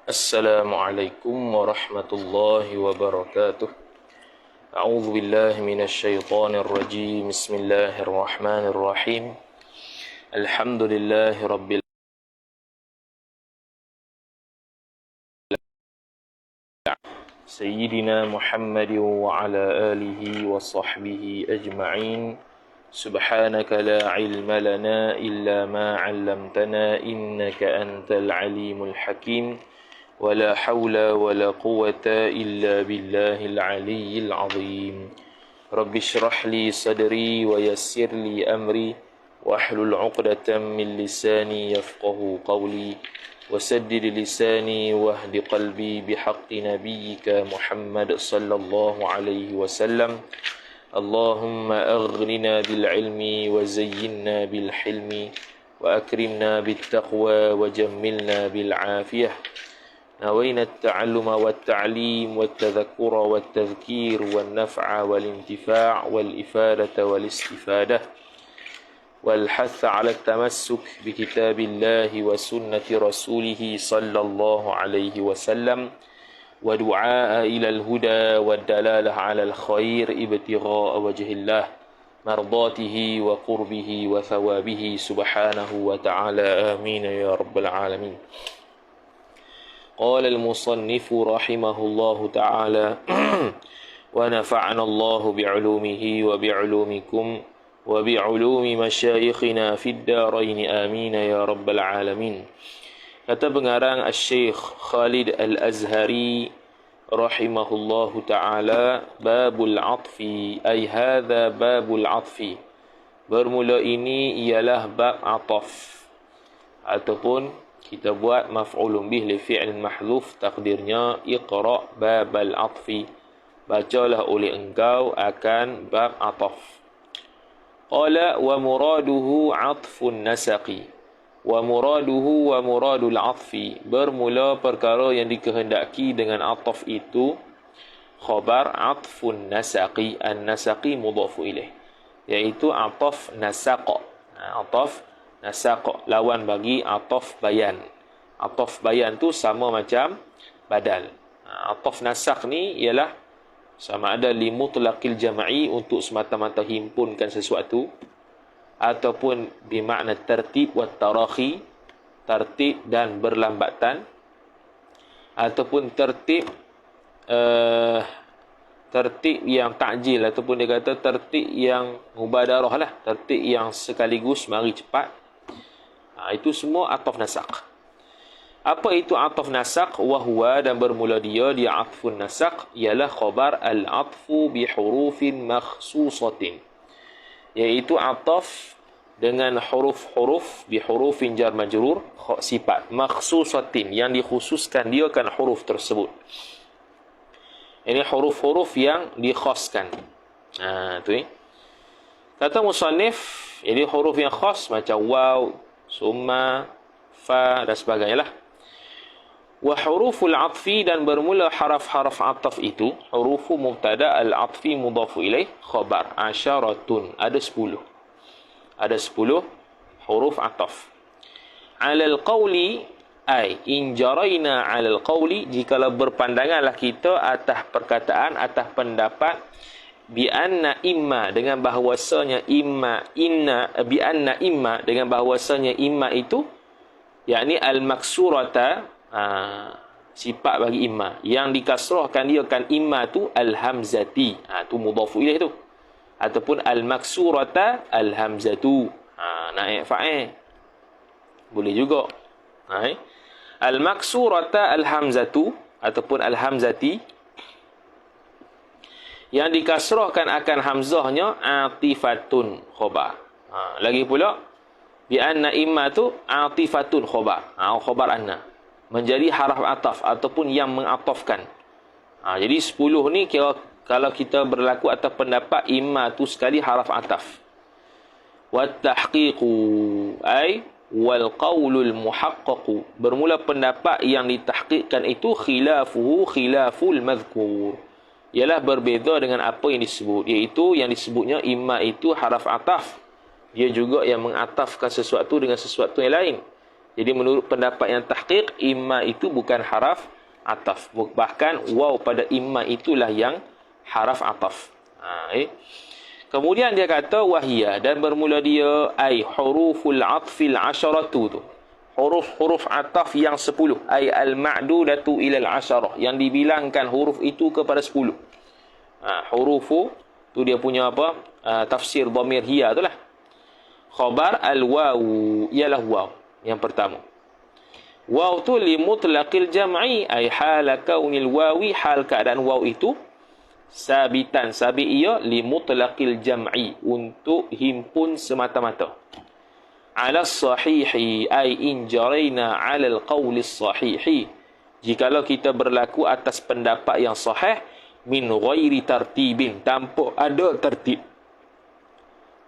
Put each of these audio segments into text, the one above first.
السلام عليكم ورحمة الله وبركاته. أعوذ بالله من الشيطان الرجيم. بسم الله الرحمن الرحيم. الحمد لله رب العالمين، سيدنا محمد وعلى آله وصحبه أجمعين. سبحانك لا علم لنا إلا ما علمتنا إنك أنت العليم الحكيم. ولا حول ولا قوة إلا بالله العلي العظيم. رب اشرح لي صدري ويسر لي أمري واحلل عقدة من لساني يفقه قولي وسدد لساني واهد قلبي بحق نبيك محمد صلى الله عليه وسلم. اللهم أغننا بالعلم وزينا بالحلم وأكرمنا بالتقوى وجملنا بالعافية. نوينا التعلم والتعليم والتذكر والتذكير والنفع والانتفاع والإفادة والاستفادة والحث على التمسك بكتاب الله وسنة رسوله صلى الله عليه وسلم ودعاء إلى الهدى والدلالة على الخير ابتغاء وجه الله مرضاته وقربه وثوابه سبحانه وتعالى. آمين يا رب العالمين. قال المصنف رحمه الله تعالى ونفعنا الله بعلومه وبعلومكم وبعلوم مشايخنا في الدارين آمين يا رب العالمين. Kata pengarang Syekh Khalid Al-Azhari rahimahullahu ta'ala, babul atfi, ay hadha babul atfi. Bermula ini ialah bab ataf, ataupun kita buat maf'ulun bih li fi'lin mahdhuf, takdirnya iqra' babal atfi, bacalah oleh engkau akan bab ataf. Qala wa muraduhu atfun nasaqi, wa muraduhu wa muradul atfi, bermula perkara yang dikehendaki dengan ataf itu khabar atfun nasaqi. An-nasaqi mudhafu ilaih, iaitu ataf nasaqa. Ataf nasaqa lawan bagi ataf bayan. Ataf bayan tu sama macam badal. Ataf nasaq ni ialah sama ada li mutlaqil jam'i, untuk semata-mata himpunkan sesuatu, ataupun bermakna tertib wa tarakhi, tertib dan berlambatan, ataupun tertib tertib yang takjil, ataupun dia kata tertib yang mubadarah lah, tertib yang sekaligus mari cepat. Itu semua ataf nasaq. Apa itu ataf nasaq? Wahuwa, dan bermula dia atfun nasaq, ialah khabar al-atfu bi hurufin makhsusatin, iaitu ataf dengan huruf-huruf, bi hurufin jar majrur, sifat makhsusatin, yang dikhususkan dia kan huruf tersebut. Ini huruf-huruf yang dikhaskan. Tu ni. Kata musannif, jadi huruf yang khas macam waw, summa, fa dan sebagainya lah. Wa huruful atfi, dan bermula haraf-haraf ataf itu, hurufu mubtada al-atfi mudhafu ilaih khabar asyaratun, ada 10. Ada 10 huruf ataf. Alal qawli, ay in jaraina alal qawli, jikalau berpandanganlah kita atas perkataan, atas pendapat, bi anna imma, dengan bahawasanya imma, inna bi anna imma, dengan bahawasanya imma itu yakni al-maksurata, sifat bagi imma yang dikasrahkan dia kan imma tu al-hamzati, tu mudhafu ilaih tu, ataupun al-maksurata al-hamzatu, naik fa'il boleh juga. Al-maksurata al-hamzatu ataupun al-hamzati, yang dikasrahkan akan hamzahnya atifatun khabar. Lagi pula bi anna imma tu atifatun khabar, khabar anna menjadi haraf ataf ataupun yang mengatafkan. Jadi 10 ni kira kalau kita berlaku atas pendapat imma tu sekali haraf ataf. Wat tahqiqu, ay wal qaulul muhaqqaqu, bermula pendapat yang ditahqiqkan itu khilafuhu khilaful madhkur, ialah berbeza dengan apa yang disebut, iaitu yang disebutnya imma itu haraf ataf, dia juga yang mengatafkan sesuatu dengan sesuatu yang lain, Jadi menurut pendapat yang tahqiq, imma itu bukan haraf ataf. Bahkan waw pada imma itulah yang haraf ataf. Kemudian dia kata wahia, dan bermula dia ai huruful atfil asyaratu tu. Huruf-huruf ataf yang 10, ai al-ma'dudatu ila al-asyarah, yang dibilangkan huruf itu kepada 10. Hurufu tu dia punya apa? Tafsir dhamir hiya itulah. Khabar al-wawu ialah waw yang pertama. Waw tu li mutlaqil jam'i, ai hala kaunil wawi, hal keadaan waw itu sabitan, sabit ia li mutlaqil jam'i, untuk himpun semata-mata. Ala sahihi, ai in jaraina ala al-qawli sahihi, jikalau kita berlaku atas pendapat yang sahih, min ghairi tartibin, tanpa ada tertib.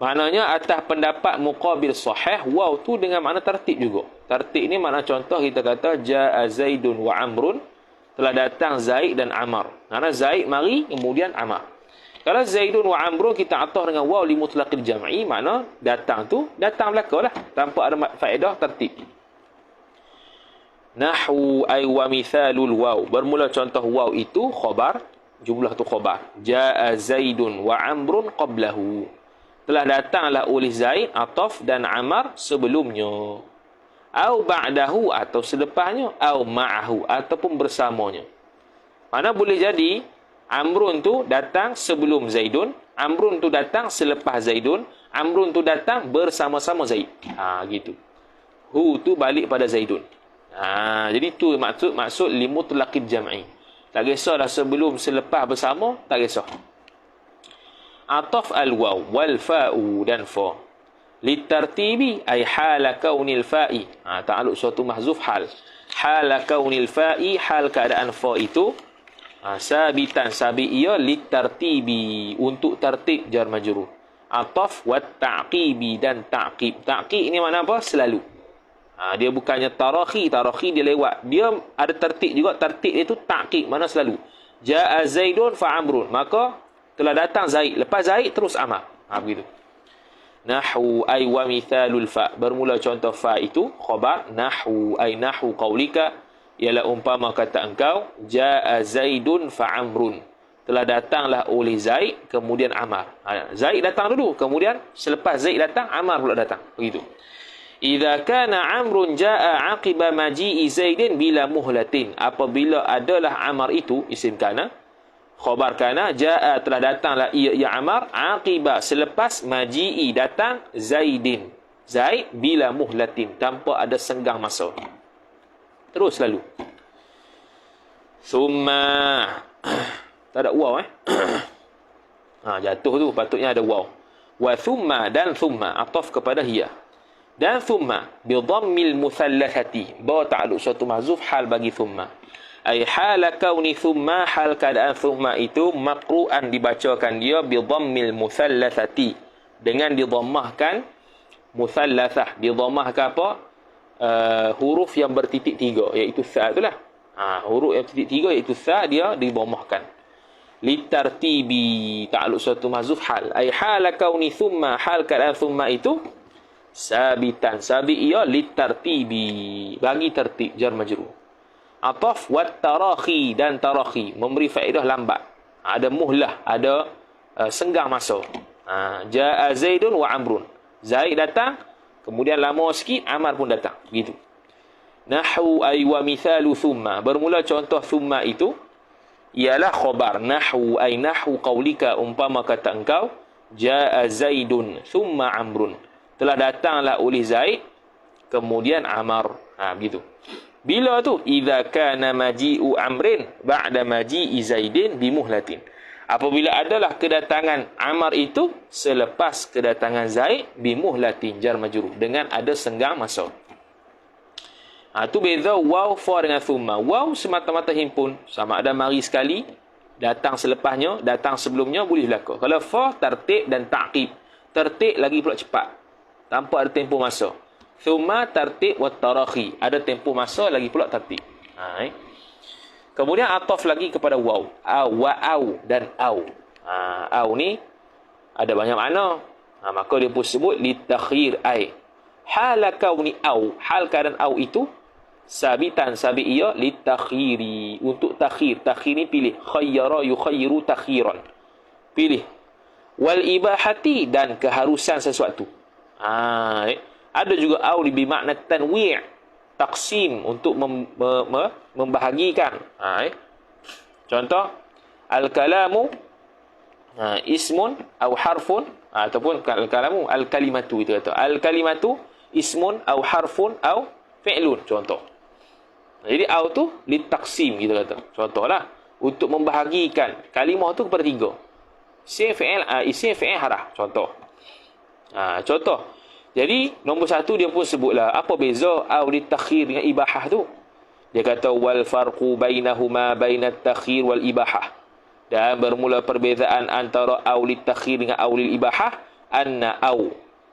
Maknanya atas pendapat muqabil sahih, waw tu dengan makna tertib juga. Tertib ni makna contoh kita kata jaa Zaidun wa Amrun, telah datang Zaid dan Amar. Karena Zaid mari kemudian Amar. Kalau Zaidun wa Amrun kita atah dengan waw li mutlaqil jam'i, makna datang tu datang belaka lah, tanpa ada faedah tertib. Nahwu ay wa mithalul waw, bermula contoh waw itu khabar, jumlah tu khabar. Jaa Zaidun wa Amrun qablahu, telah datanglah oleh Zaid, ataf, dan Amar sebelumnya. Au ba'dahu, atau selepasnya. Au ma'ahu, ataupun bersamanya. Mana boleh jadi Amrun tu datang sebelum Zaidun, Amrun tu datang selepas Zaidun, Amrun tu datang bersama-sama Zaid. Gitu. Hu tu balik pada Zaidun. Jadi tu maksud limutlaqid jam'i. Tak kisahlah sebelum, selepas, bersama, tak kisah. Ataf al-waw wal fa'u, dan fa. Litartibi ay hala kaunil fa'i. Ta'aluk suatu mahzuf hal. Hala kaunil fa'i, hal keadaan fa itu sabitan, sabit ia, litartibi, untuk tertib jar majrur. Ataf wat ta'qibi, dan ta'qib. Ta'qib ini mana apa? Selalu. Dia bukannya tarakhi dia lewat. Dia ada tertib juga, tertib itu ta'qib, mana selalu. Ja'a Zaidun fa Amrun, maka telah datang Zaid, lepas Zaid terus Amar. Begitu. Nahwu ay wa mithalul fa, bermula contoh fa itu khabar. Nahwu ay nahwu qaulika, ialah umpama kata engkau, jaa Zaidun fa Amrun, telah datanglah oleh Zaid kemudian Amar. Zaid datang dulu, kemudian selepas Zaid datang, Amar pula datang. Begitu. Idza kana Amrun jaa aqiba maji'i Zaidin bila muhlatin, apabila adalah Amar itu isim kana, khabar kana, jaa telah datanglah ia Amar, aqiba selepas, maji'i datang, Zaidin Zaid, bila muhlatin tanpa ada senggang masa. Terus lalu. Summa tak ada waw jatuh tu patutnya ada waw. Wa thumma, dan thumma ataf kepada hiya. Dan thumma bi dhammil muthallathati, bawa ta'alluq suatu mahzuf hal bagi thumma. Ay hala kauni thumma, hal keadaan thumma itu maqru'an, dibacakan dia bi dhammil muthallathati, dengan didammahkan muthallathah. Didammahkan apa? Huruf yang bertitik tiga, iaitu tha itulah. Huruf yang bertitik tiga iaitu tha, dia didammahkan. Litartibi, ta'alluq suatu mahzuf hal. Ay hala kauni thumma, hal keadaan thumma itu sabitan, sabit ia, litartibi, bagi tertib jar majrur. Ataf wat tarakhi, dan tarakhi, memberi faedah lambat. Ada muhlah, ada senggang masa. Jaa Zaidun wa Amrun, Zaid datang, kemudian lama sikit Amar pun datang. Begitu. Nahwu ay wa mithalu thumma, bermula contoh thumma itu ialah khabar. Nahwu ay nahwu qaulika, umpama kata engkau, jaa Zaidun thumma Amrun, telah datanglah oleh Zaid kemudian Amar. Begitu. Bila tu? Idza kana maji'u Amrin ba'da maji'i Zaidin bimuhlatin, apabila adalah kedatangan Amar itu selepas kedatangan Zaid, bimuhlatin jar majrur, dengan ada senggang masa. Tu beza waw fa dengan thumma. Waw semata-mata himpun, sama ada mari sekali, datang selepasnya, datang sebelumnya, boleh berlaku. Kalau fa tertib dan ta'qib, tertib lagi pula cepat, tanpa ada tempoh masa. Thumma tartib wa tarakhi, ada tempoh masa lagi pula tertib. Kemudian ataf lagi kepada waw. Wa au, dan au. Au ni ada banyak makna. Maka dia pun sebut litakhir ay hala kauni au, hal keadaan au itu sabitan sabit ia litakhiri, untuk takhir. Takhir ni pilih, khayyara yukhayyiru takhiran, pilih. Wal ibahati, dan keharusan sesuatu. Ada juga au bi makna tanwi', taksim, untuk membahagikan. Contoh, al-kalamu ismun au harfun, ataupun al-kalamu al-kalimatu, itu kata al-kalimatu ismun au harfun au fi'lun, contoh. Jadi au tu litaksim, kita kata. Contohlah, untuk membahagikan kalimah tu kepada 3. Isim fi'il harah, contoh. Contoh. Jadi nombor 1 dia pun sebutlah apa beza au litakhir dengan ibahah tu. Dia kata wal farqu bainahuma bainat takhir wal ibahah. Dan bermula perbezaan antara au litakhir dengan au lil ibahah, anna au,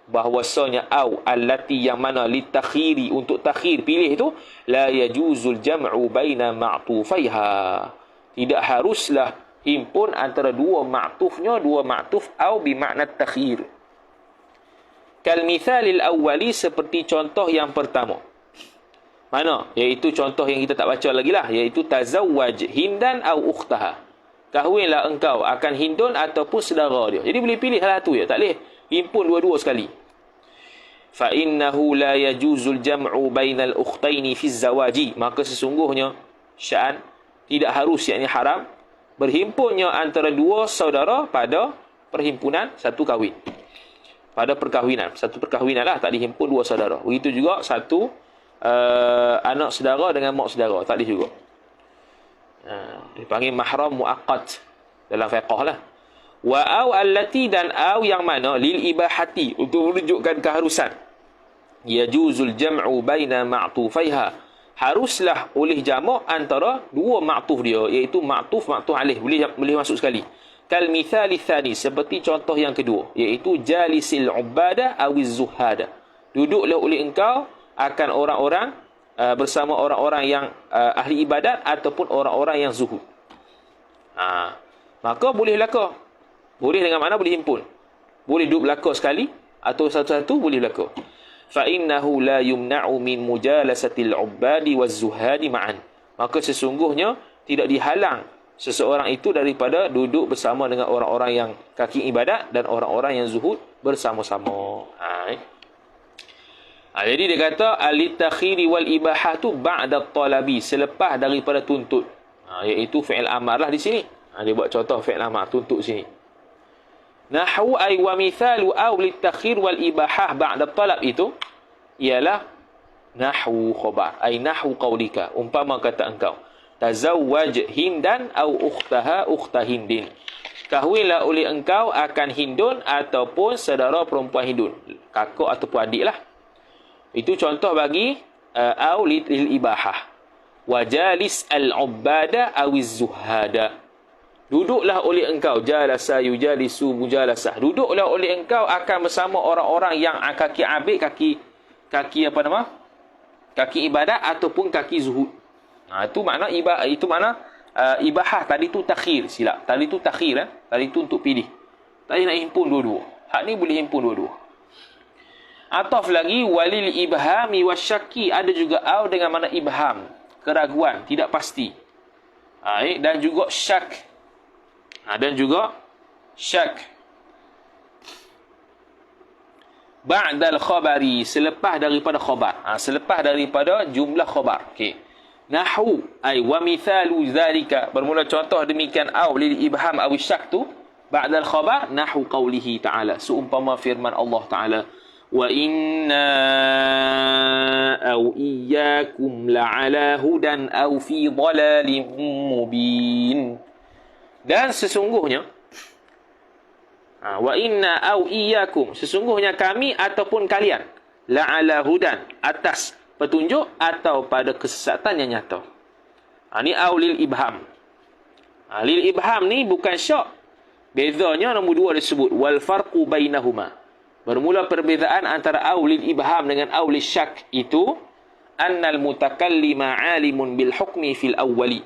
bahwasanya au allati yang mana litakhiri, untuk takhir pilih tu, la yajuzul jam'u baina ma'tufaiha, tidak haruslah himpun antara dua ma'tufnya, dua ma'tuf au bimakna takhir. Kal mithalil awwali, seperti contoh yang pertama. Mana? Iaitu contoh yang kita tak baca lagi lah, iaitu tazawwaj hindan au ukhtaha, kahwinlah engkau akan Hindun ataupun saudara dia. Jadi boleh pilih salah satu je, tak boleh himpun dua-dua sekali. Fa innahu la yajuzul jam'u bainal ukhtaini fi zawaji, maka sesungguhnya sya'an tidak harus, yakni haram, berhimpunnya antara dua saudara pada perhimpunan satu kahwin. Pada perkahwinan, satu perkahwinan lah, tak dihimpun dua saudara. Begitu juga satu anak saudara dengan mak saudara, tak boleh juga. Dipanggil mahram muaqqat dalam fiqh lah. Wa au allati, dan au yang mana lil ibahati, untuk menunjukkan keharusan. Yajuzul jam'u baina ma'tufaiha, haruslah oleh jamak antara dua ma'tuf dia, iaitu ma'tuf alaih, boleh masuk sekali. Kal mithali tsani, seperti contoh yang kedua, iaitu jalisil ubada awiz zuhada, duduklah oleh engkau akan orang-orang bersama orang-orang yang ahli ibadat ataupun orang-orang yang zuhud. Maka boleh belaka. Boleh dengan mana boleh himpun. Boleh duduk belaka sekali atau satu-satu boleh belaka. Fa innahu la yumna'u min mujalasatil ubadi waz zuhadi ma'an. Maka sesungguhnya tidak dihalang seseorang itu daripada duduk bersama dengan orang-orang yang kaki ibadat dan orang-orang yang zuhud bersama-sama. Jadi dia kata al-takhiri wal ibahah tu ba'da talabi, selepas daripada tuntut. Iaitu fi'il amar lah di sini. Dia buat contoh fi'il amar, tuntut sini. Nahwu ay wa mithalu aw litakhir wal ibahah ba'da talab, itu ialah nahwu khabar, ay nahwu qaulika, umpama kata engkau tazawwaj hindan aw ukhtaha ukhta hindin, kahwinlah oleh engkau akan Hindun ataupun saudara perempuan Hindun, kakak ataupun adik lah. Itu contoh bagi au lil ibahah. Wajalis al-ubada awiz zuhada, duduklah oleh engkau, jalasa yujalisu mujalasah, duduklah oleh engkau akan bersama orang-orang yang kaki abid, kaki apa nama? Kaki ibadat ataupun kaki zuhud. Itu makna ibahah. Tadi tu takhir, silap. Tadi tu takhir, tadi tu untuk pilih. Tadi nak himpun dua-dua. Hak ni boleh himpun dua-dua. Ataf lagi, walil ibhami wasyaki, ada juga au dengan mana ibham, keraguan, tidak pasti. Dan juga syak. Dan juga syak. Ba'dal khabari, selepas daripada khabar. Selepas daripada jumlah khabar. Okey. Nahwu ay wa mithalu zalika, bermula contoh demikian au lil ibham aw syak tu ba'dal khabar, nahwu qaulihi ta'ala, seumpama firman Allah Ta'ala, wa inna aw iyyakum la'ala hudan aw fi dhalalin mubin. Dan sesungguhnya wa inna aw iyyakum, sesungguhnya kami ataupun kalian, la'ala hudan, atas petunjuk atau pada kesesatan yang nyata. Ni aw lil ibham. Lil ibham ni bukan syak. Bezanya nombor 2 disebut wal farqu bainahuma. Bermula perbezaan antara aulil ibham dengan aulil syak itu, annal mutakallima alimun bil hukmi fil awwali,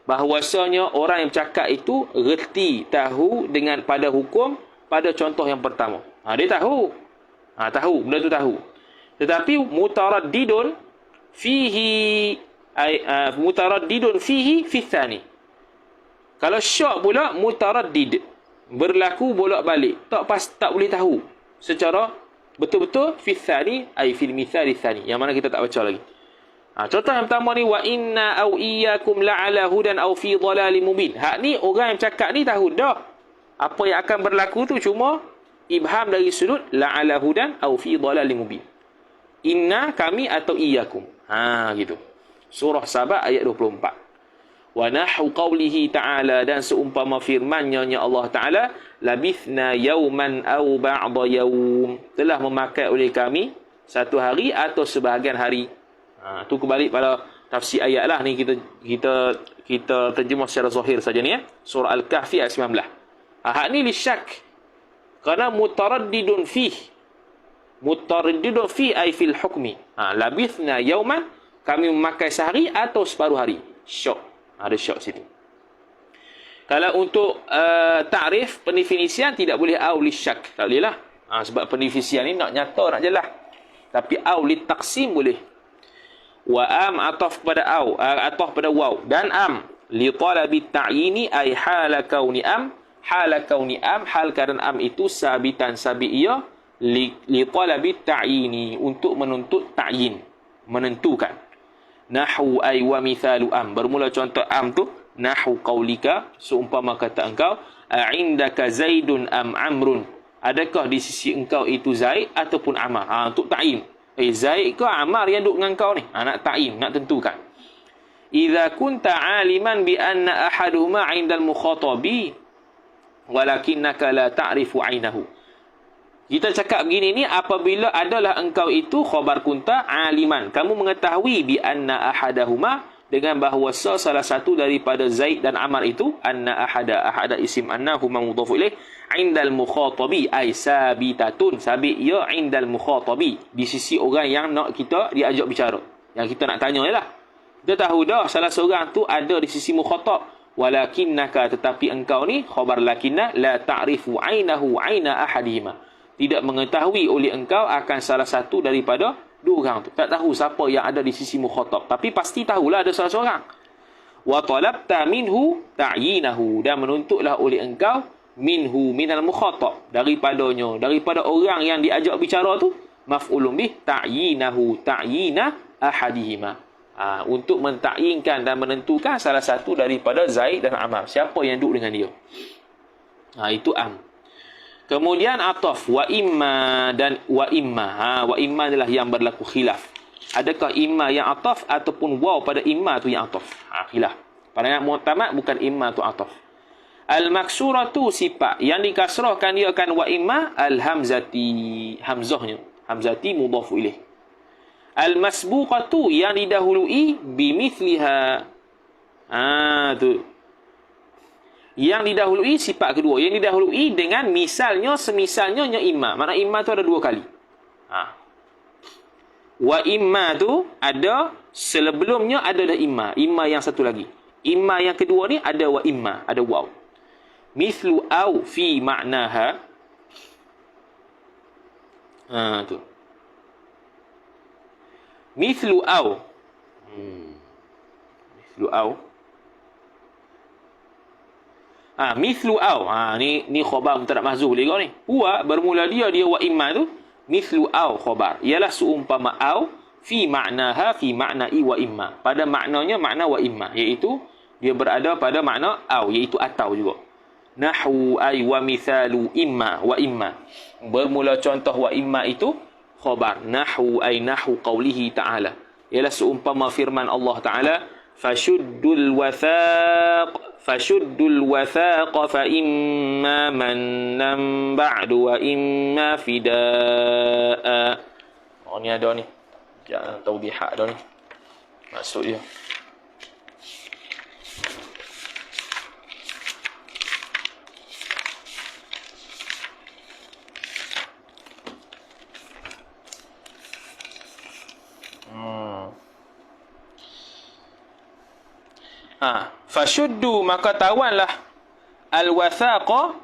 bahwasanya orang yang bercakap itu reti, tahu dengan pada hukum pada contoh yang pertama. Dia tahu. Tahu, benda tu tahu. Tetapi mutaraddidun fihi mutaraddidun fihi fi tsani. Kalau syak pula mutaraddid, berlaku bolak-balik, tak boleh tahu secara betul-betul fi tsani ai fil mithal tsani, yang mana kita tak baca lagi. Contoh yang pertama ni, wa inna au iyyakum la'ala hudan au fi dhalalin mubin. Hak ni orang yang cakap ni tahu dah apa yang akan berlaku tu, cuma ibham dari sudut la'ala hudan au fi dhalalin mubin. Inna, kami, atau iyyakum. Gitu. Surah Sabah ayat 24. Wa nahu qawlihi ta'ala, dan seumpama firman-Nya Allah Ta'ala, labithna yawman au ba'da yawm, telah memakai oleh kami satu hari atau sebahagian hari. Tu kembali pada tafsir ayat lah ni, kita terjemah secara zahir saja ni ya. Surah Al-Kahfi ayat 19. Hak ni lisyak, kerana mutaraddidun fi ay fil hukmi. Labithna yawman, kami memakai sehari atau separuh hari. Syok, ada syok situ. Kalau untuk ta'rif, pendefinisian, tidak boleh au lisyak, tak boleh lah. Sebab pendefinisian ni nak nyata, nak jelas. Tapi au li taqsim boleh. Wa am ataf pada au, ataf pada waw, dan am li talabi ta'yini ay hala kauni am, hala kauni am, hal keadaan am itu sabitan sabi'iyah li talabi ta'yini, untuk menuntut ta'yin, menentukan. Nahu ay wa mithalu am, bermula contoh am tu, nahu qaulika, seumpama kata engkau, a'indaka zaidun am amrun, adakah di sisi engkau itu Zaid ataupun Amar. Untuk ta'yin, Zaid ke Amar yang duduk dengan kau ni? Nak ta'yin, nak tentukan. Idza kunta aliman bi anna ahaduhuma 'inda al-mukhatabi walakinnaka la ta'rifu 'ainahu. Kita cakap begini ni apabila adalah engkau itu khabar kunta aliman, kamu mengetahui bi anna ahadahuma, dengan bahawa salah satu daripada Zaid dan Amar itu, anna ahada isim anna huma mudhaf ilaih, indal mukhatabi ay sabitatun, sabit ya indal mukhatabi, di sisi orang yang nak kita diajak bicara, yang kita nak tanya lah. Kita tahu dah salah seorang tu ada di sisi mukhatab. Walakinnaka, tetapi engkau ni, khabar lakinna, la ta'rifu ainahu aina ahadihima, tidak mengetahui oleh engkau akan salah satu daripada dua orang tu. Tak tahu siapa yang ada di sisi mukhatab, tapi pasti tahulah ada salah seorang. Wa talabta minhu ta'yinahu, dan menuntutlah oleh engkau minhu minal mukhatab, daripadanya, daripada orang yang diajak bicara tu, maf'ulun bih ta'yinahu ta'yina ahadihima, untuk mentakyinkan dan menentukan salah satu daripada Zaid dan Amar, siapa yang duduk dengan dia. Itu am. Kemudian ataf wa imma, dan wa imma. Wa imma adalah yang berlaku khilaf. Adakah imma yang ataf ataupun waw pada imma tu yang ataf? Khilaf. Pada mu'tamad bukan imma tu ataf. Al-maksuratu sifat yang dikasrahkan dia akan wa imma al-hamzati, hamzahnya. Hamzati mudhafu ilaih. Al-masbuqatu yang didahului bimithliha. Tu. Yang didahului sifat kedua, yang didahului dengan misalnya, semisalnya nya imma. Maksudnya imma tu ada dua kali. Wa imma tu ada sebelumnya, ada dah imma. Imma yang satu lagi. Imma yang kedua ni ada wa imma, ada waw. Mithlu au fi ma'naha. Tu. Mithlu au. Mithlu au. Mithlu au. Ni khabar mubtada mahzuf boleh kau ni. Huwa bermula dia wa imma tu. Mithlu au khabar. Ialah seumpama au fi ma'naha, fi ma'na'i wa imma. Pada maknanya makna wa imma, iaitu dia berada pada makna au, iaitu atau juga. Nahu ay wa mithalu imma wa imma. Bermula contoh wa imma itu khabar. Nahu ay nahu qawlihi ta'ala. Ialah seumpama firman Allah Ta'ala, fashuddul wathaq fa imma mannan ba'du wa imma fidaa. Ni ada ni. Jangan tawdihat dah ni. Maksud dia. Fashuddu, maka tawanlah al-wathaqa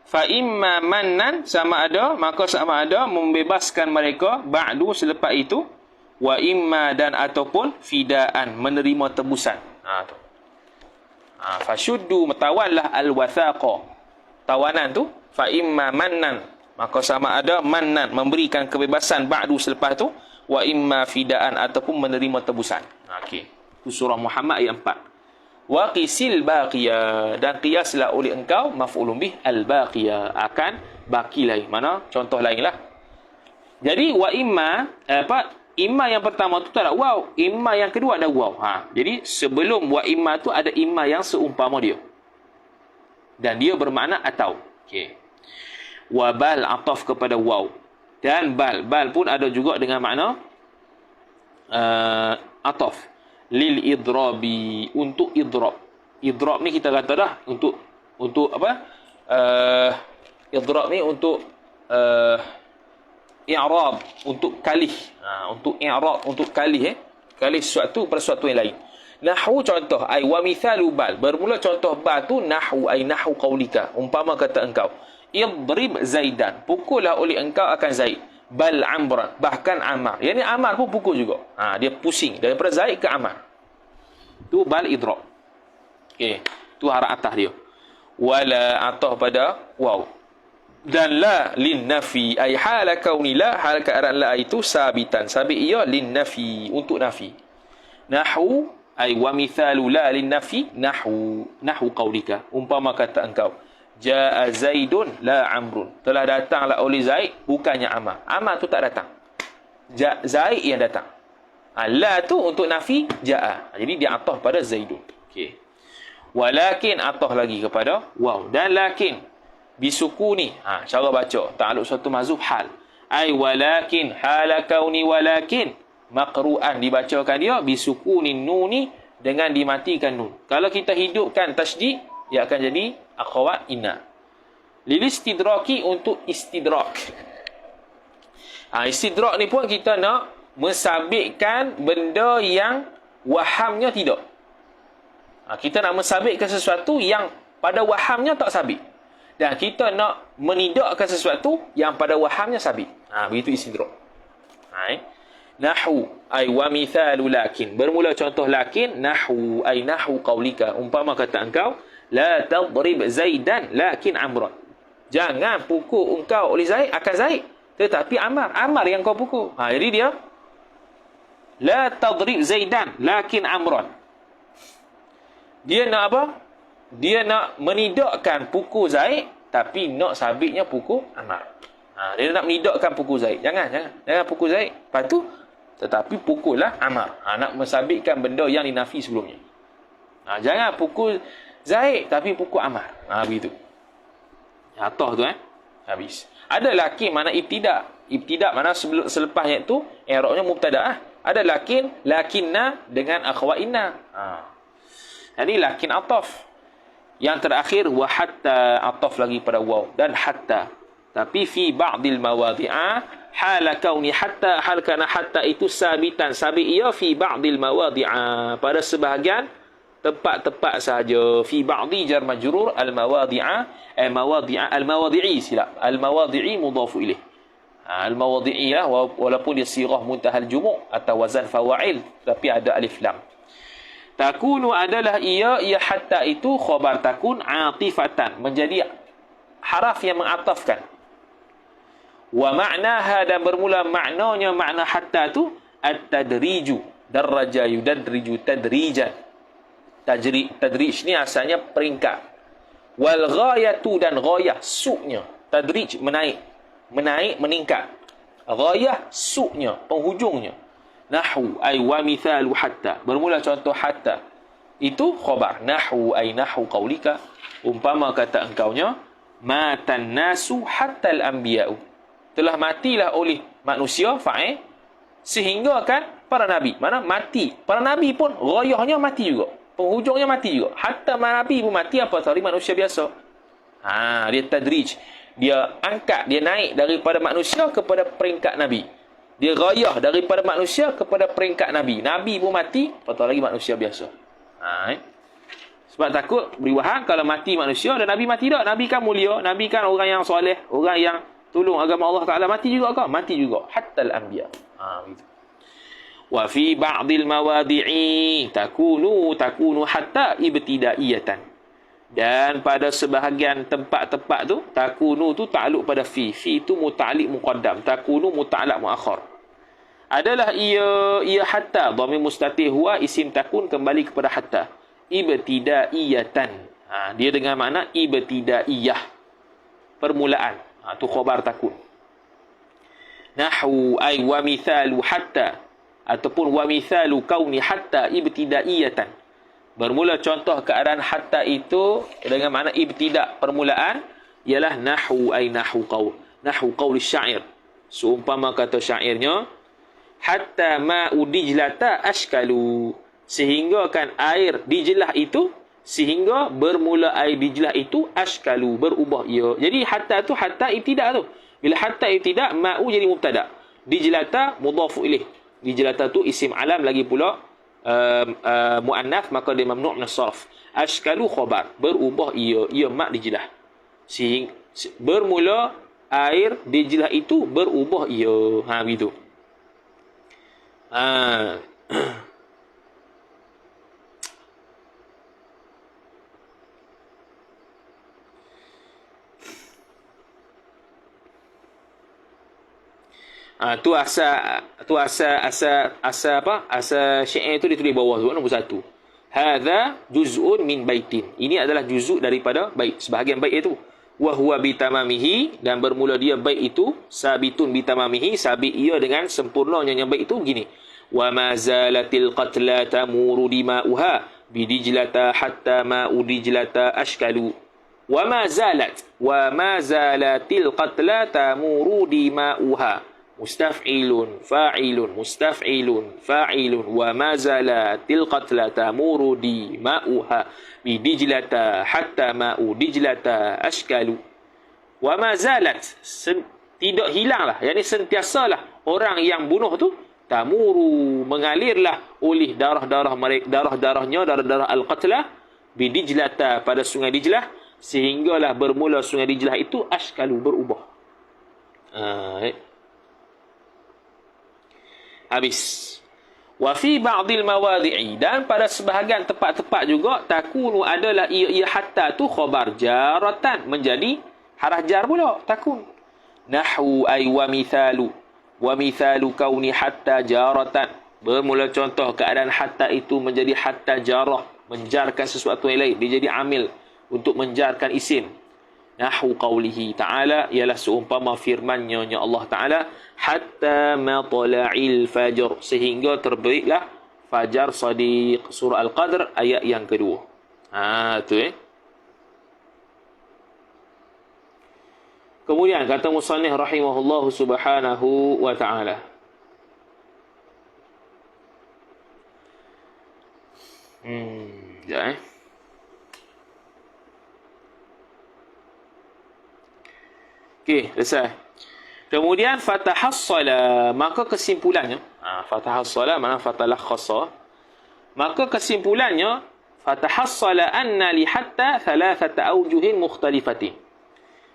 fa imma mannan, sama ada, maka sama ada membebaskan mereka ba'du, selepas itu, wa imma, dan ataupun fidaan, menerima tebusan. Tu. Fashuddu, tawanlah al-wathaqa, tawanan tu, fa imma mannan, maka sama ada mannan, memberikan kebebasan ba'du, selepas tu, wa imma fidaan, ataupun menerima tebusan. Okey. Itu surah Muhammad ayat 4. Wa qisil baqiyah, dan qiyaslah oleh engkau maf'ulun bih al-baqiyah, akan baki lain. Mana contoh lain lah. Jadi wa imma, imma yang pertama tu tak ada waw, imma yang kedua ada waw. Jadi sebelum wa imma tu ada imma yang seumpama dia, dan dia bermakna atau. Okey. Wa bal, ataf kepada waw, dan bal pun ada juga dengan makna ataf. Lil idrabi, untuk idrab. Idrab ni kita kata dah untuk apa? Idrab ni untuk i'rab, untuk kalih. Untuk i'rab, untuk kalih kalih sesuatu pada sesuatu yang lain. Nahwu, contoh, ai wa mithalu bal. Bermula contoh bal tu nahwu, ai nahwu qaulika. Umpama kata engkau, idrib zaidan, pukullah oleh engkau akan Zaid. Bal amran, bahkan Amar. Yang ni Amar pun pukul juga. Dia pusing daripada Zaid ke Amar. Tu bal idrab. Okey, tu harap atas dia. Wala, atah pada waw. Dan la lin nafi, ay hala kauni la, hal keadaan la itu sabitan, sabit ia lin nafi, untuk nafi. Nahwu, ay wa mithalu la lin nafi, nahwu qaulika. Umpama kata engkau, jaa Zaidun la Amrun, telah datanglah oleh Zaid, bukannya Amar. Amar tu tak datang, Zaid yang datang. La tu untuk nafi jaa, jadi dia atah pada Zaidun. Okey. Walakin, atah lagi kepada waw, dan lakin bisukuni, cara baca ta'alluq suatu mahzuf hal, ai walakin hala kauni, walakin maqru'an, dibacakan dia bisukunin nuni, dengan dimatikan nun. Kalau kita hidupkan tasydid, ia akan jadi akhawat inna. Lil istidraki, untuk istidrak. Istidrak ni pun kita nak mensabitkan benda yang wahamnya tidak. Kita nak mensabitkan sesuatu yang pada wahamnya tak sabit, dan kita nak menidakkan sesuatu yang pada wahamnya sabit. Begitu istidrak. Nahwu, ay wa mithalu lakin, bermula contoh lakin, nahwu, ay nahwu qaulika. Umpama kata engkau, la tadrib Zaidan lakin Amran, jangan pukul engkau oleh Zaid akan Zaid, tetapi Amar yang kau pukul. Jadi dia la tadrib Zaidan lakin Amran, dia nak apa? Dia nak menidakkan pukul Zaid, tapi nak sabitnya pukul Amar. Dia nak menidakkan pukul Zaid, jangan pukul Zaid, lepas tu tetapi pukullah Amar. Nak mensabitkan benda yang dinafi sebelumnya. Jangan pukul Zaid tapi pukul Amar. Begitu. Atah tu habis. Ada lakin mana ibtidak. Ibtidak mana selepasnya itu i'rabnya mubtada. Ada lakinna dengan akhwat inna. Jadi lakin ataf. Yang terakhir wa hatta, ataf lagi pada waw, dan hatta. Tapi fi ba'dil mawadhi'a, hala kauni hatta, hal kana hatta itu sabitan, sabit ia fi ba'dil mawadhi'a, pada sebahagian tempat-tempat sahaja. Fi ba'di jar majrur, al mawadhi'a, al mawadhi'i, silap, al mawadhi'i mudhafu ilaih. Al mawadhi'i lah, walaupun dia sirah muntahal jumu' atau wazan fawa'il, tapi ada alif lam. Takunu adalah ia hatta itu khabar takun atifatan, menjadi haraf yang mengatafkan. Wa ma'naha, dan bermula maknanya makna hatta tu at-tadriju, daraja yudadriju tadrijan. Tadrij ni asalnya peringkat. Wal ghayatu, dan ghayah su'nya. Tadrij menaik, meningkat. Ghayah su'nya, penghujungnya. Nahwu ay wa mithalu hatta, bermula contoh hatta itu khabar. Nahwu ay nahwu qaulika, umpama kata engkaunya, matan nasu hatta al-anbiya'u, telah matilah oleh manusia, fa'il, sehingga kan para nabi. Mana mati para nabi pun ghayahnya mati juga, penghujungnya mati juga. Hatta nabi pun mati, apa tadi manusia biasa. Dia tadrij, dia angkat, dia naik daripada manusia kepada peringkat nabi. Dia ghayah daripada manusia kepada peringkat nabi. Nabi pun mati, apatah lagi manusia biasa. Sebab takut beri wahang kalau mati manusia dan Nabi mati tak. Nabi kan mulia, Nabi kan orang yang soleh, orang yang tolong agama Allah Taala, mati juga ke? Mati juga. Hatta al-anbiya. Gitu. Wa fi ba'dil mawadi'i takunu hatta ibtidaiyatan. Dan pada sebahagian tempat-tempat tu, takunu tu ta'alluq pada fi. Fi tu muta'alliq muqaddam, takunu muta'allaq muakhar. Adalah ia hatta, dhamir mustatir huwa isim takun kembali kepada hatta. Ibtidaiyatan. Dia dengan makna ibtidaiyah. Permulaan. Tu khabar takun. Nahwu ay wa mithalu hatta ataupun wa mithalu kauni hatta ibtidaiyatan. Bermula contoh keadaan hatta itu dengan makna ibtida, permulaan, ialah nahwu ay nahwu qaul syair. Seumpama kata syairnya, hatta ma'u dijlata ashkalu, sehingga kan air Dijlah itu, sehingga bermula air Dijlah itu ashkalu, berubah ia. Jadi hatta tu hatta ibtida tu. Bila hatta ibtida, ma'u jadi mubtada, Dijlata mudhafu ilaih. Dijlata tu isim alam lagi pula muannath, maka dia mamnu' min as-sarf. Ashkalu khabar, berubah ia mak Dijlah. Sehingga bermula air Dijlah itu berubah ia. Begitu. Tu asal apa? Asal syair tu ditulis bawah tu nombor 1. Hadza juz'un min baitin. Ini adalah juzuk daripada bait, sebahagian bait itu. Wa huwa bitamamihi, dan bermula dia bait itu sabitun bitamamihi, sabit ia dengan sempurnanya bait itu gini. Wa ma zalatil qatla tamuru dima'uha bidijlata hatta ma'u dijlata ashkalu. Wa ma zalatil qatla tamuru dima'uha. Mustaf'ilun fa'ilun wa ma zalatil qatla tamuru dima'uha bidijlata hatta ma'u dijlata ashkalu. Wa ma zalat, tidak hilanglah, yakni sentiasalah orang yang bunuh tu, tamuru, mengalirlah oleh darah-darahnya al-qatla bidijlata, pada sungai Dijlah, sehinggalah bermula sungai Dijlah itu ashkalu, berubah. Habis. Wa fi ba'dil mawadi'i, dan pada sebahagian tempat-tempat juga takunu adalah ia hatta tu khabar jaratan, menjadi harah jar pula takun. Nahwu ay wa mithalu kauni hatta jaratan, bermula contoh keadaan hatta itu menjadi hatta jarah, menjarkan sesuatu yang lain, dia jadi amil untuk menjarkan isim. Nahwu qawlihi ta'ala, ialah seumpama firman-Nya Allah Ta'ala, hatta matla'il fajr, sehingga terbitlah fajar sadiq. Surah Al-Qadr ayat yang kedua. Tu Kemudian kata musannif rahimahullahu subhanahu wa ta'ala, Okey, selesai. Kemudian fatahassala, maka kesimpulannya, fatahassala makna fatalakhassa, maka kesimpulannya fatahassala anna li hatta thalathata awjuhin mukhtalifatin,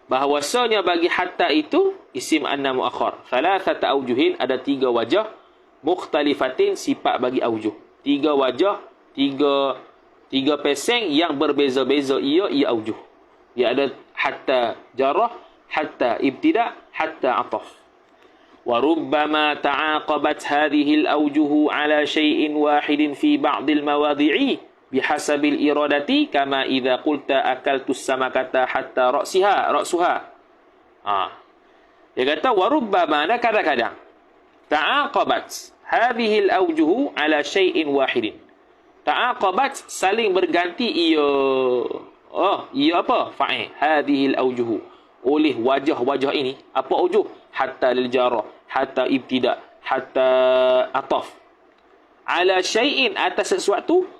bahwasanya bagi hatta itu isim anna muakhar, thalathata awjuhin, ada 3 wajah, mukhtalifatin, sifat bagi awjuh, 3 wajah, 3 peseng yang berbeza-beza ia awjuh. Dia ada hatta jarah, hatta ibtida, hatta ataf. Wa rubbama ta'aqabat hadhihi al-awjuh ala shay'in wahidin fi ba'd al-mawadi'i bihasabil iradati, kama idza qulta akaltu as-samakata hatta ra'suha. Dia kata wa rubbama, kadang-kadang, ta'aqabat hadhihi al-awjuh ala shay'in wahidin. Ta'aqabat, saling berganti ia apa? Fa'il. Hadhihi al-awjuh, oleh wajah-wajah ini. Apa awjuh? Hatta lil jarah, hatta ibtida, hatta ataf. Ala syai'in, atas sesuatu,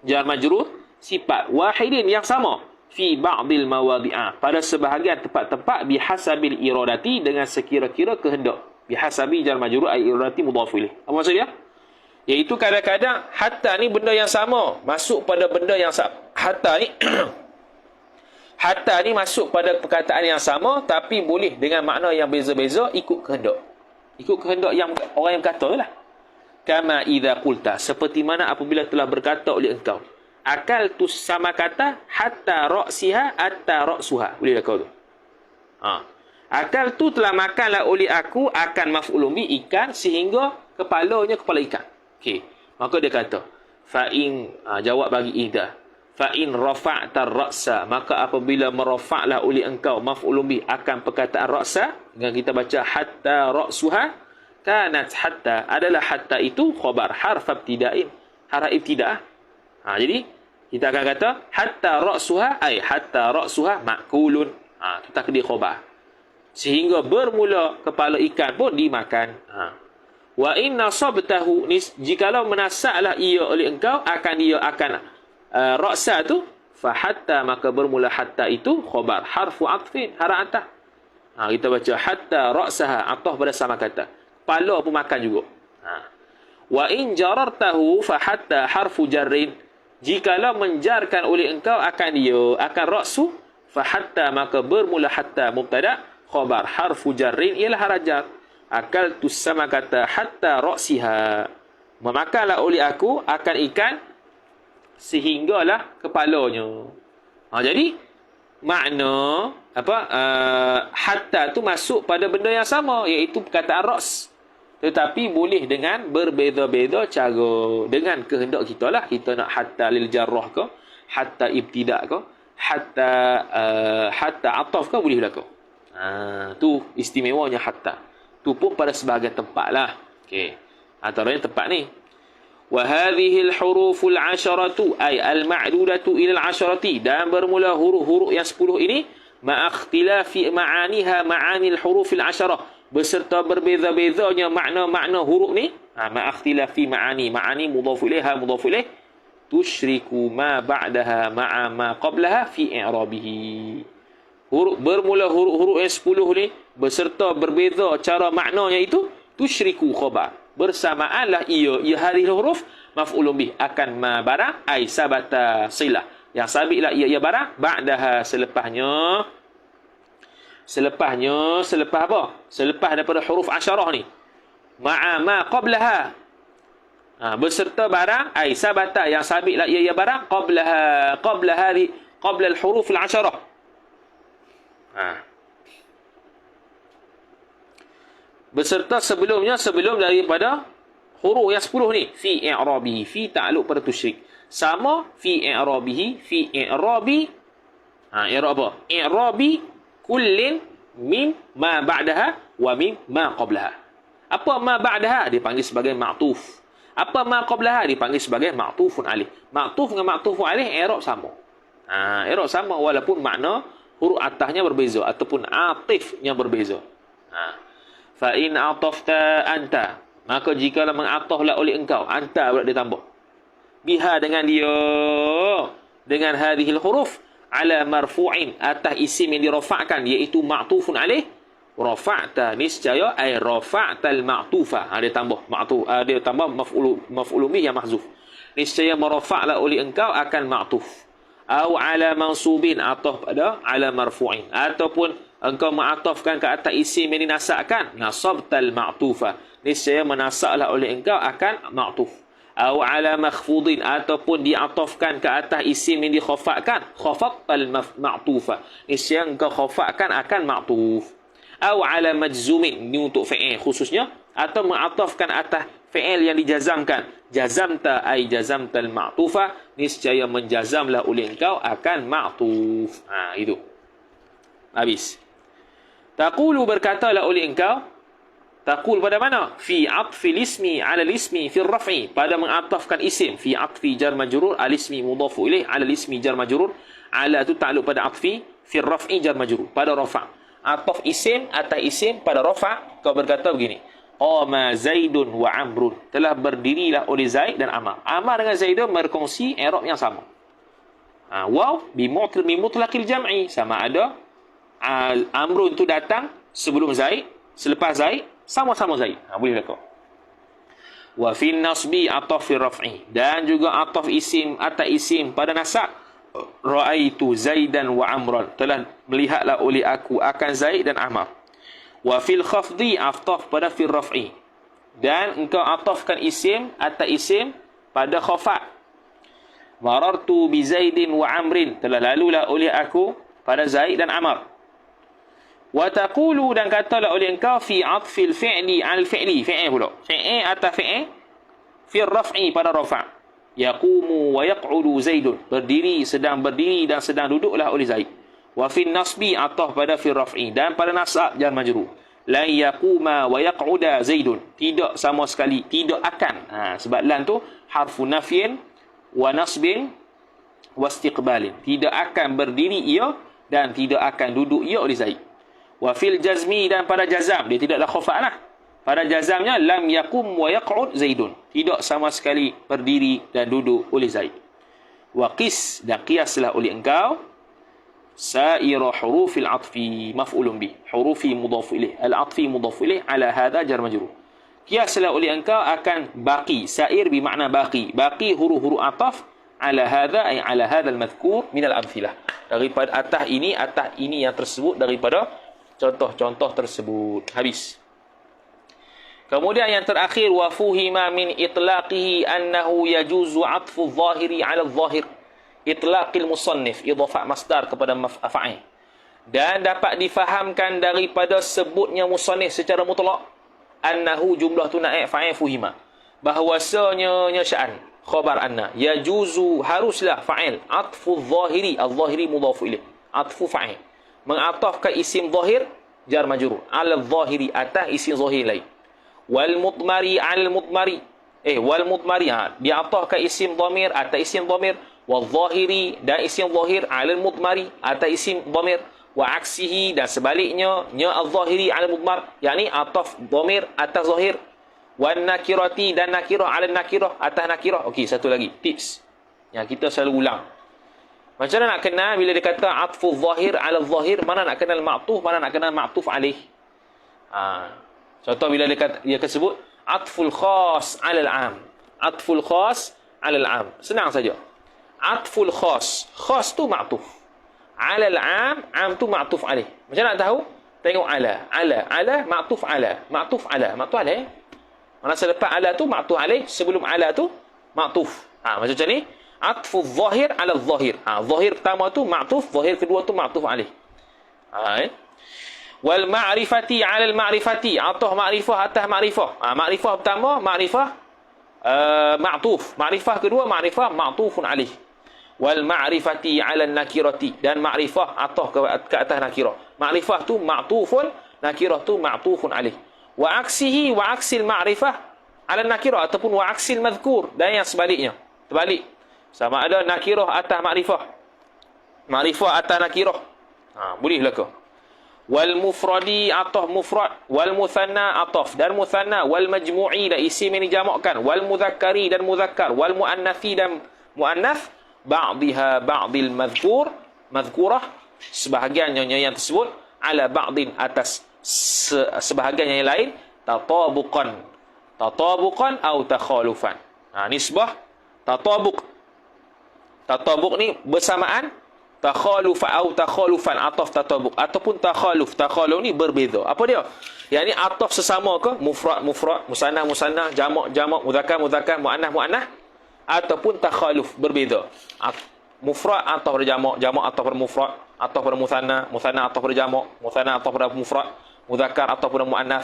jar majrur, sifat wahidin yang sama, fi ba'dil mawadi'ah, pada sebahagian tempat-tempat, bihasabil iradati, dengan sekira-kira kehendak. Bihasabi jar majrur ay iradati mudhaf ilaih. Apa maksudnya? Iaitu kadang-kadang hatta ni benda yang sama masuk pada benda yang sama. Hatta ni hatta ni masuk pada perkataan yang sama tapi boleh dengan makna yang beza-beza ikut kehendak. Ikut kehendak yang orang yang berkata lah. Kama idza qulta, seperti mana apabila telah berkata oleh engkau, akal tu sama kata hatta ra'siha hatta ra'suha. Boleh kau tu. Akal tu telah makanlah oleh aku akan maf'ulun bi ikan sehingga kepalanya kepala ikan. Okey. Maka dia kata, fa in jawab bagi idza. Fa in rafa'ta ar-ra'sa, maka apabila merafa'lah oleh engkau maf'ulun bi akan perkataan ra'sa, dengan kita baca hatta ra'suha, kanat hatta adalah hatta itu khabar harf ibtida'in, harf ibtidah. Jadi kita akan kata hatta ra'suha ay hatta ra'suha ma'kulun. Itu takdir khabar. Sehingga bermula kepala ikan pun dimakan. Wa in nasabtahu, jikalau menasaklah ia oleh engkau akan dia akan ra'sa tu fa hatta, maka bermula hatta itu khabar harfu atfin, harf ataf. Kita baca hatta ra'saha, ataf pada sama kata. Kepala pun makan juga. Wa in jarartahu fa hatta harfu jarrin, jikalau menjarkan oleh engkau akan dia akan ra'su fa hatta, maka bermula hatta mubtada khabar harfu jarrin ialah harajar. Akal tu sama kata hatta ra'siha, memakanlah oleh aku akan ikan sehinggalah kepalanya. Jadi makna hatta tu masuk pada benda yang sama, iaitu perkataan ra's, tetapi boleh dengan berbeza-beza cara. Dengan kehendak kita lah, kita nak hatta lil jarrah ke, hatta ibtida' ke, hatta ataf ke, boleh berlaku. Tu istimewanya hatta. Tu pun pada sebahagian tempat lah. Okey. Antaranya tempat ni. Wa hadhihi al-huruful 'asharatu ay al-ma'dudatu ila al-'asharati, dan bermula huruf-huruf yang 10 ini ma'akhtilafi ma'aniha ma'anil hurufil 'asharah, beserta berbeza-bezanya makna-makna huruf ni. Ma'akhtilafi ma'ani mudhaf ilaiha mudhaf ilaih, tusyriku ma ba'daha ma'a ma qablaha fi i'rabihi. Bermula huruf-huruf yang 10 ni beserta berbeza cara maknanya itu tusyriku khabar, bersamaanlah ia hadhihi huruf maf'ulun bih akan ma barang ai sabata silah, yang sabitlah ia barang ba'daha selepah apa, selepas daripada huruf asyarah ni, ma'a ma qablaha, beserta barang ai sabata yang sabitlah ia barang qabla al-huruf al-asyarah. Beserta sebelum daripada huruf yang 10 ni, fi i'rabihi, fi ta'alluq pada tusyrik, sama fi i'rabihi, fi i'rabi i'rab apa? I'rabi kullin min ma ba'daha wa min ma qablaha. Apa ma ba'daha dipanggil sebagai ma'tuf, apa ma qablaha dipanggil sebagai ma'tufun alaih. Ma'tuf dengan ma'tufun alaih i'rab sama. I'rab sama walaupun makna huruf atasnya berbeza ataupun atifnya berbeza. Fa in atafta anta, maka jikalau mengataflah oleh engkau, anta pula ditambah biha dengan dia, dengan hadhil huruf ala marfu'in, atas isim yang dirafa'kan iaitu ma'tufun alaih, rafa'ta niscaya ay rafa'tal ma'tufa. Dia tambah ma'tuf, dia tambah maf'ul bih yang mahzuf, niscaya merafa'lah oleh engkau akan ma'tuf. Au ala mansubin, ataf pada ala marfu'in, ataupun engkau ma'atafkan ke atas isim yang dinasakkan, nasabtal ma'tufa, niscaya menasaklah oleh engkau akan ma'tuf. Au ala makhfudin, ataupun diatafkan ke atas isim yang dikhafakkan, khafaqtal ma'tufa, niscaya engkau khafakkan akan ma'tuf. Au ala majzumin, ini untuk fi'il khususnya, atau ma'atafkan atas fi'il yang dijazamkan, jazamta ay jazamtal ma'tufa, niscaya menjazamlah oleh engkau akan ma'tuf. Itu habis. Taqulu, berkatalah oleh engkau, taqul pada mana? Fi atfil ismi ala ismi fi raf'i, pada mengatafkan isim, fi atfi jar majrur al ismi mudhafu ilaih ala ismi jar majrur, ala tu ta'alluq pada atfi, fi raf'i jar majrur pada rafa', ataf isim atas isim pada rafa'. Kau berkata begini, qama zaidun wa amrun, telah berdirilah oleh Zaid dan Amar. Amar dengan Zaidun berkongsi i'rab yang sama. Waw bi mutlaqil jam'i, sama ada Amrun tu datang sebelum Zaid, selepas Zaid, sama-sama Zaid. Boleh tak? Wa fil nasbi ataf fil raf'i, dan juga ataf isim atas isim pada nasab. Ra'aitu Zaidan wa Amran, telah melihatlah oleh aku akan Zaid dan Amr. Wa fil khafdi ataf pada fil raf'i, dan engkau atafkan isim atas isim pada khafat. Marartu bi Zaidin wa Amrin, telah lalulah oleh aku pada Zaid dan Amr. Wa taqulu, dan katalah oleh engkau fi atfil fi'li al fi'li, fi'il pula, fi'il atas fi'il, fil raf'i pada rafa'. Yaqumu wa yaq'udu Zaidun, sedang berdiri dan sedang duduklah oleh Zaid. Wa fil nasbi ataf pada fil raf'i, dan pada nasab jar majrur. La yaquma wa yaq'uda Zaidun, tidak sama sekali, tidak akan. Sebab lan tu harfu nafyin wa nasbin wa istiqbalin, tidak akan berdiri ia dan tidak akan duduk ia oleh Zaid. Wa fil jazmi, dan pada jazam, dia tidaklah khafat lah. Pada jazamnya lam yaqum wa yaq'ud Zaidun, tidak sama sekali berdiri dan duduk oleh Zaid. Wa qis, dan qiyaslah oleh engkau sa'ira hurufil atfi maf'ulun bih, hurufi mudhaf ilaih, al-atfi mudhaf ilaih, ala hadha jar majrur. Qiyaslah oleh engkau akan baqi, sa'ir bermakna baqi, baqi huruf-huruf ataf, ala hadha ay ala hadha al-madhkur min al-amthilah, daripada atas ini yang tersebut, daripada contoh-contoh tersebut. Habis. Kemudian yang terakhir, wa fuhima min itlaqihi annahu yajuzu atfu adh-dhahiri 'ala adh-dhahir, itlaqil musannif, idhafah masdar kepada maf'ul. Dan dapat difahamkan daripada sebutnya musannif secara mutlak, annahu jumlah tu naib fa'il fuhima, bahwasanya sya'an khabar anna, yajuzu haruslah fa'il, atfu adh-dhahiri, adh-dhahiri mudhaf ilaih, atfu fa'il, mengatafkan isim zahir jar majrur, 'ala adh-dhahiri, atas isim zahir lain. Wal mudmari al mudmari, wal mudmari, diatahkan isim dhamir atas isim dhamir, wal zahiri, dan isim zahir al mudmari atas isim dhamir, wa aksihi, dan sebaliknya nya al zahiri al mudmar, yakni ataf dhamir atas zahir, wan nakirati, dan nakirah al nakirah atas nakirah. Okey, satu lagi tips yang kita selalu ulang. Macam mana nak kenal bila dia kata atfu zahir ala zahir, mana nak kenal ma'tuf, mana nak kenal ma'tuf alaih. Contoh bila dia sebut atful khas 'ala al-'am. Atful khas 'ala al-'am. Senang saja. Atful khas. Khas tu ma'tuf. 'Ala al-'am, 'am tu ma'tuf alaih. Macam nak tahu? Tengok ala. Ala ma'tuf ala. Ma'tuf ala. Ma'tuf alaih. Mana selepas ala tu ma'tuf alaih, sebelum ala tu ma'tuf. Macam ni. Atful zahir 'ala al-zahir. Zahir pertama tu ma'tuf, zahir kedua tu ma'tuf alaih. Wal ma'rifati 'ala al-ma'rifati, atah ma'rifah atas ma'rifah. Ma'rifah pertama ma'rifah ma'tuf, ma'rifah kedua ma'rifah ma'tufun alaih. Wal ma'rifati 'ala an-nakirati, dan ma'rifah atah ke atas nakirah. Ma'rifah tu ma'tufun, nakirah tu ma'tufun alaih. Wa aksihi, wa aksil ma'rifah 'ala an-nakirah, ataupun wa aksil madhkur, dan yang sebaliknya, terbalik. Sama ada nakirah atas ma'rifah, ma'rifah atas nakirah. Boleh berlaku. Wal mufradi ataf mufrad, wal muthanna ataf, dan muthanna, wal majmu'i, dan isim yang dijamakkan, wal mudzakkari, dan mudzakkar, wal muannathi, dan muannath, ba'dhiha ba'dil madhkur, madhkurah, sebahagiannya yang tersebut, ala ba'din atas sebahagian yang lain, tatabuqan atau takhalufan. Nisbah tatabuk ni bersamaan, takhaluf atau takhalufan, ataf tatabuk, ataupun takhaluf ni berbeza. Apa dia? Yang ni ataf sesama ke, mufrad, musanna, jamak, mudzakkar, muannah, ataupun takhaluf berbeza. Mufrad ataf pada jamak ataf pada mufrad, ataf pada musanna ataf pada jamak, musanna ataf pada mufrad, mudzakkar ataf pada muannah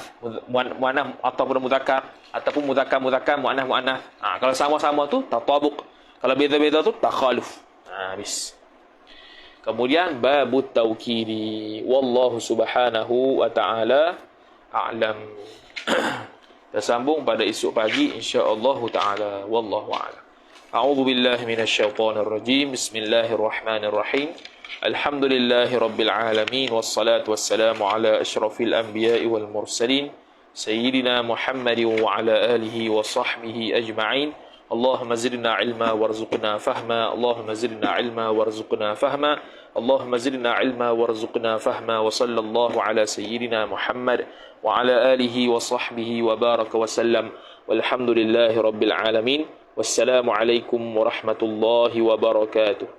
ataf pada mudzakkar, ataupun mudzakkar, muannah. Kalau sama-sama tu tatabuk, kalau beza-beza tu takhaluf. Habis. Kemudian babut taukidi, wallahu subhanahu wa ta'ala a'lam. Kita sambung pada esok pagi insya-Allah taala, wallahu a'lam. A'udzu billahi minasy syaithanir rajim. Bismillahirrahmanirrahim. Alhamdulillahi rabbil alamin, wassalatu wassalamu ala asyrafil anbiya'i wal mursalin sayyidina Muhammadin wa ala alihi wa sahbihi ajma'in. اللهم زدنا علما وارزقنا فهما اللهم زدنا علما وارزقنا فهما اللهم زدنا علما وارزقنا فهما وصلى الله على سيدنا محمد وعلى آله وصحبه وبارك وسلم والحمد لله رب العالمين والسلام عليكم ورحمة الله وبركاته.